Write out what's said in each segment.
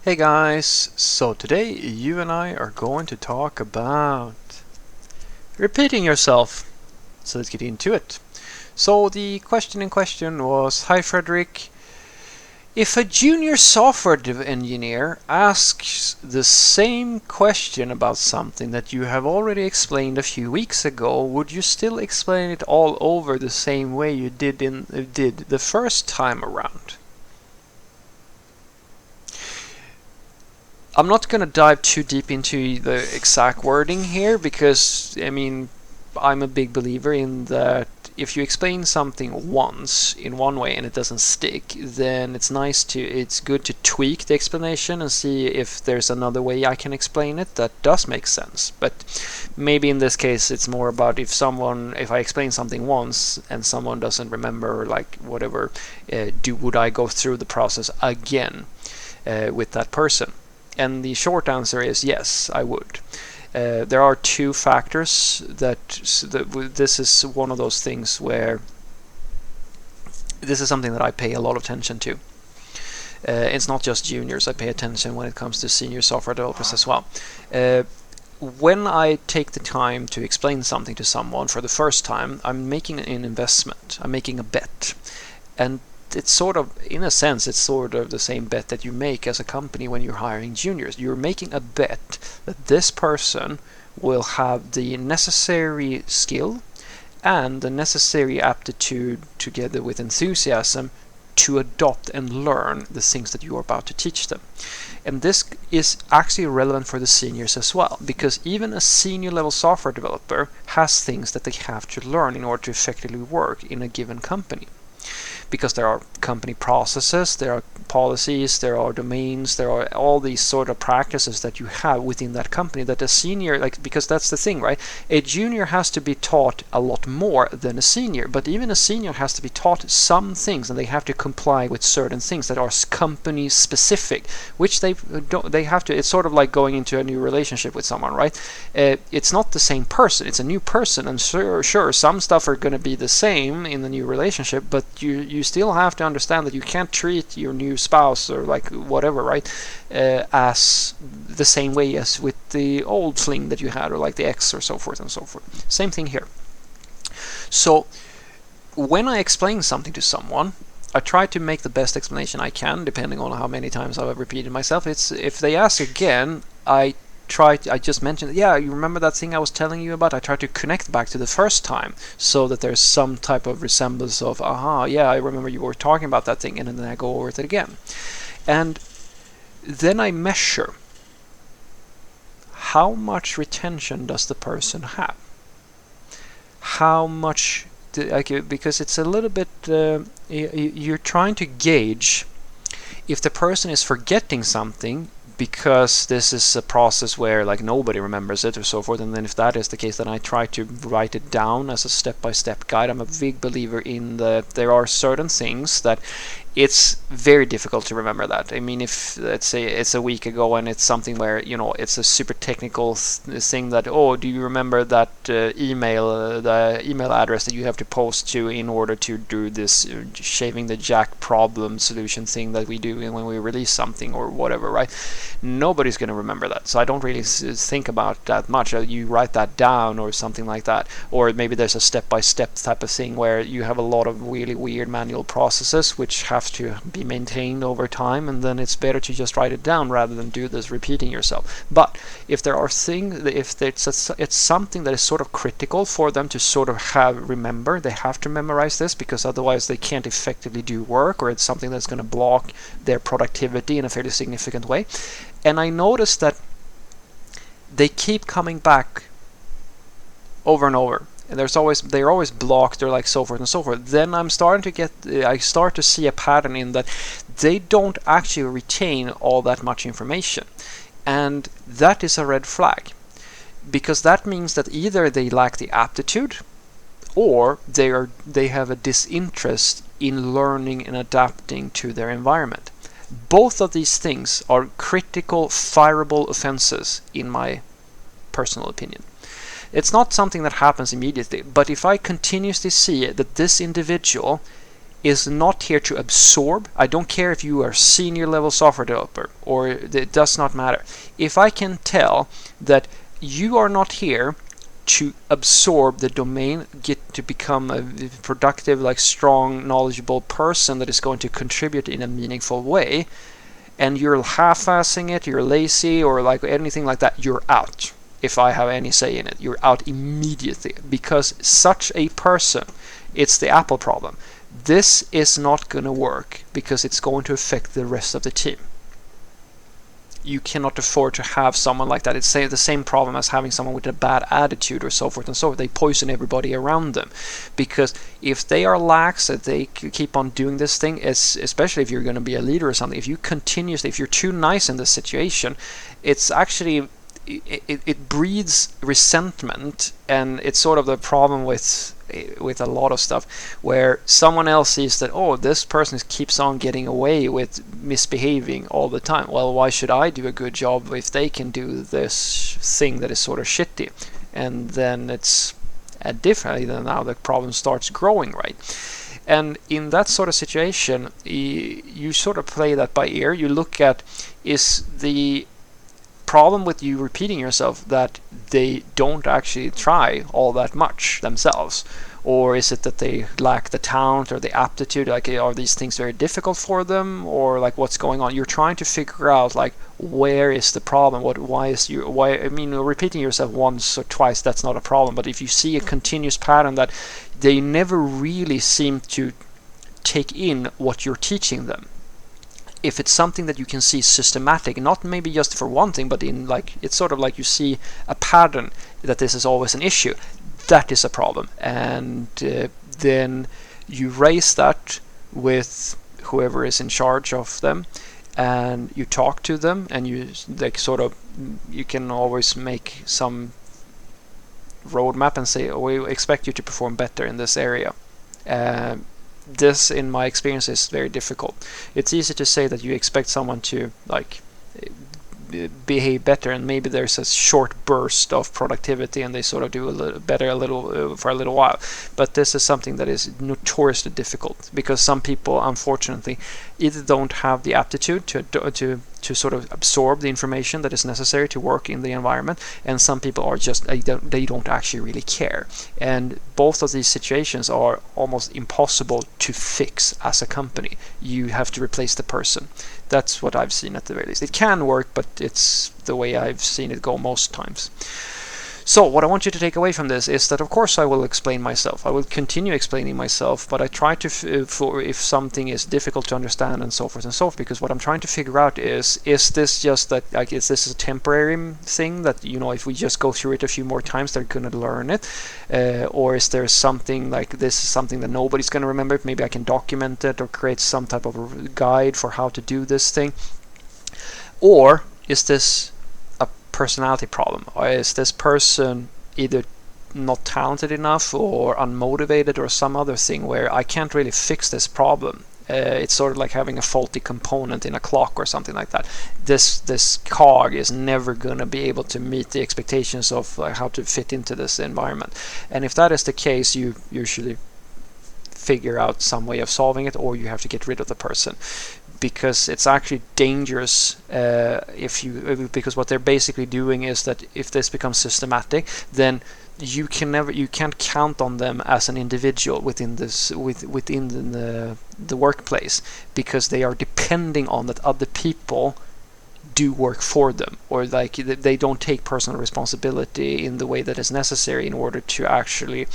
Hey guys, so today you and I are going to talk about repeating yourself. So let's get into it. So the question in question was, hi Frederick, if a junior software engineer asks the same question about something that you have already explained a few weeks ago, would you still explain it all over the same way you did the first time around? I'm not going to dive too deep into the exact wording here because, I'm a big believer in that if you explain something once in one way and it doesn't stick, then it's good to tweak the explanation and see if there's another way I can explain it that does make sense. But maybe in this case it's more about if I explain something once and someone doesn't remember, like whatever, would I go through the process again with that person? And the short answer is yes, I would. There are two factors this is one of those things where this is something that I pay a lot of attention to. It's not just juniors, I pay attention when it comes to senior software developers as well. When I take the time to explain something to someone for the first time, I'm making an investment, I'm making a bet. And it's sort of, in a sense, it's sort of the same bet that you make as a company when you're hiring juniors. You're making a bet that this person will have the necessary skill and the necessary aptitude together with enthusiasm to adopt and learn the things that you are about to teach them. And this is actually relevant for the seniors as well, because even a senior level software developer has things that they have to learn in order to effectively work in a given company. Because there are company processes, there are policies, there are domains, there are all these sort of practices that you have within that company that a senior, because that's the thing, right? A junior has to be taught a lot more than a senior, but even a senior has to be taught some things, and they have to comply with certain things that are company specific, which they have to. It's sort of like going into a new relationship with someone, right? It's not the same person, it's a new person, and sure, some stuff are going to be the same in the new relationship, but you still have to understand that you can't treat your new spouse or like whatever, right, as the same way as with the old fling that you had, or like the ex, or so forth and so forth. Same thing here. So when I explain something to someone, I try to make the best explanation I can, depending on how many times I've repeated myself. If they ask again, I just mentioned, yeah, you remember that thing I was telling you about? I try to connect back to the first time so that there's some type of resemblance of, yeah, I remember you were talking about that thing, and then I go over it again. And then I measure how much retention does the person have? How much, because it's a little bit, you're trying to gauge if the person is forgetting something because this is a process where like nobody remembers it or so forth, and then if that is the case, then I try to write it down as a step-by-step guide. I'm a big believer in that there are certain things that it's very difficult to remember that. I mean, if let's say it's a week ago and it's something where, it's a super technical thing that, do you remember that the email address that you have to post to in order to do this shaving the jack problem solution thing that we do when we release something or whatever, right? Nobody's going to remember that, so I don't really think about that much. You write that down or something like that, or maybe there's a step-by-step type of thing where you have a lot of really weird manual processes which have to be maintained over time, and then it's better to just write it down rather than do this repeating yourself. But if there are things, if it's something that is sort of critical for them to sort of remember, they have to memorize this, because otherwise they can't effectively do work, or it's something that's going to block their productivity in a fairly significant way. And I noticed that they keep coming back over and over, and they're always blocked, or like so forth and so forth. Then I start to see a pattern in that they don't actually retain all that much information, and that is a red flag, because that means that either they lack the aptitude, or they have a disinterest in learning and adapting to their environment. Both of these things are critical, fireable offenses, in my personal opinion. It's not something that happens immediately, but if I continuously see that this individual is not here to absorb. I don't care if you are senior level software developer, or it does not matter. If I can tell that you are not here to absorb the domain, get to become a productive, like strong, knowledgeable person that is going to contribute in a meaningful way, and you're half-assing it, you're lazy, or like anything like that, you're out. If I have any say in it, you're out immediately, because such a person, it's the Apple problem. This is not going to work because it's going to affect the rest of the team. You cannot afford to have someone like that. It's the same problem as having someone with a bad attitude or so forth and so forth. They poison everybody around them, because if they are lax, that they keep on doing this thing, especially if you're going to be a leader or something, if you're too nice in this situation, it's actually it breeds resentment, and it's sort of the problem with a lot of stuff, where someone else sees that, oh, this person keeps on getting away with misbehaving all the time. Well, why should I do a good job if they can do this thing that is sort of shitty? And then it's differently. Then now the problem starts growing, right? And in that sort of situation, you sort of play that by ear. You look at, is the problem with you repeating yourself that they don't actually try all that much themselves, or is it that they lack the talent or the aptitude? Like, are these things very difficult for them, or like what's going on? You're trying to figure out like, where is the problem? I mean, repeating yourself once or twice, that's not a problem, but if you see a continuous pattern that they never really seem to take in what you're teaching them, if it's something that you can see systematic, not maybe just for one thing, but in like, it's sort of like you see a pattern that this is always an issue, that is a problem. And then you raise that with whoever is in charge of them, and you talk to them, and you can always make some roadmap and say, oh, we expect you to perform better in this area. This, in my experience, is very difficult. It's easy to say that you expect someone to like behave better, and maybe there's a short burst of productivity and they sort of do a little better for a little while, but this is something that is notoriously difficult, because some people unfortunately either don't have the aptitude to sort of absorb the information that is necessary to work in the environment, and some people are just they don't actually really care. And both of these situations are almost impossible to fix as a company. You have to replace the person. That's what I've seen at the very least. It can work, but it's the way I've seen it go most times. So what I want you to take away from this is that, of course, I will explain myself. I will continue explaining myself, but I try to, for if something is difficult to understand and so forth, because what I'm trying to figure out is this just that, like, is this a temporary thing that, you know, if we just go through it a few more times, they're going to learn it? Or is there something like this is something that nobody's going to remember? Maybe I can document it or create some type of a guide for how to do this thing. Or is this personality problem, or is this person either not talented enough or unmotivated or some other thing where I can't really fix this problem? It's sort of like having a faulty component in a clock or something like that. This cog is never going to be able to meet the expectations of how to fit into this environment. And if that is the case, you usually figure out some way of solving it, or you have to get rid of the person, because it's actually dangerous because what they're basically doing is that if this becomes systematic, then you can't count on them as an individual within the workplace, because they are depending on that other people do work for them, or like they don't take personal responsibility in the way that is necessary in order to actually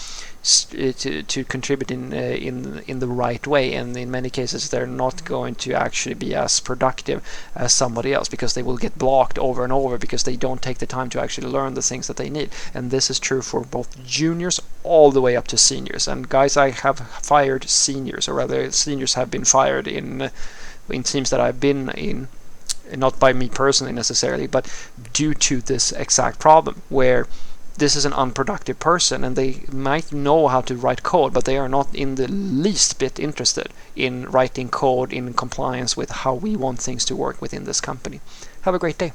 to contribute in the right way. And in many cases they're not going to actually be as productive as somebody else, because they will get blocked over and over because they don't take the time to actually learn the things that they need. And this is true for both juniors all the way up to seniors. And guys, I have fired seniors, or rather seniors have been fired in teams that I've been in, not by me personally necessarily, but due to this exact problem, where this is an unproductive person and they might know how to write code, but they are not in the least bit interested in writing code in compliance with how we want things to work within this company. Have a great day.